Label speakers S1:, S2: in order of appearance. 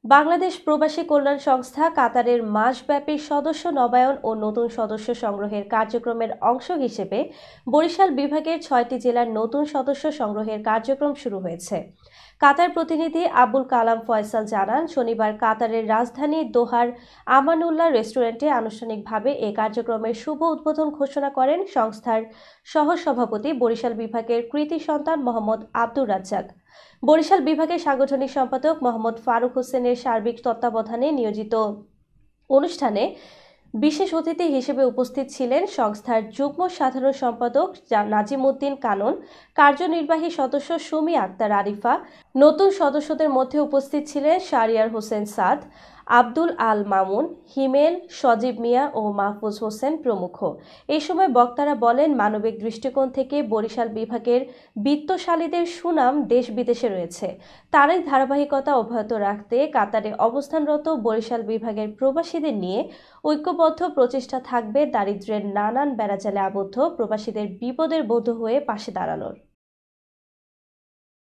S1: বাংলাদেশ প্রবাসী কল্যাণ সংস্থা কাতারের মাসব্যাপী সদস্য নবায়ন ও নতুন সদস্য সংগ্রহের কার্যক্রমের অংশ হিসেবে বরিশাল বিভাগের ৬টি জেলার নতুন সদস্য সংগ্রহের কার্যক্রম শুরু হয়েছে। কাতার প্রতিনিধি আবুল কালাম ফয়সাল জানান, শনিবার কাতারের রাজধানী দোহার আমানুল্লাহ রেস্টুরেন্টে আনুষ্ঠানিকভাবে এ কার্যক্রমের শুভ উদ্বোধন ঘোষণা করেন সংস্থার সহসভাপতি বরিশাল বিভাগের কৃতি সন্তান মোহাম্মদ আব্দুর রাজ্জাক। বরিশাল বিভাগের সাংগঠনিক সম্পাদক মোহাম্মদ ফারুক হোসেনের সার্বিক তত্ত্বাবধানে নিয়োজিত অনুষ্ঠানে বিশেষ অতিথি হিসেবে উপস্থিত ছিলেন সংস্থার যুগ্ম সাধারণ সম্পাদক নাজিমউদ্দিন কানন, কার্যনির্বাহী সদস্য সুমি আক্তার আরিফা। নতুন সদস্যদের মধ্যে উপস্থিত ছিলেন শাহরিয়ার হোসেন সাদ, আব্দুল আল মামুন, হিমেল, সজীব মিয়া ও মাহফুজ হোসেন প্রমুখ। এই সময় বক্তারা বলেন, মানবিক দৃষ্টিকোণ থেকে বরিশাল বিভাগের বিত্তশালীদের সুনাম দেশ বিদেশে রয়েছে। তারই ধারাবাহিকতা অব্যাহত রাখতে কাতারে অবস্থানরত বরিশাল বিভাগের প্রবাসীদের নিয়ে ঐক্যবদ্ধ প্রচেষ্টা থাকবে দারিদ্র্যের নানান বেড়াজালে আবদ্ধ প্রবাসীদের বিপদের বন্ধু হয়ে পাশে দাঁড়ানোর।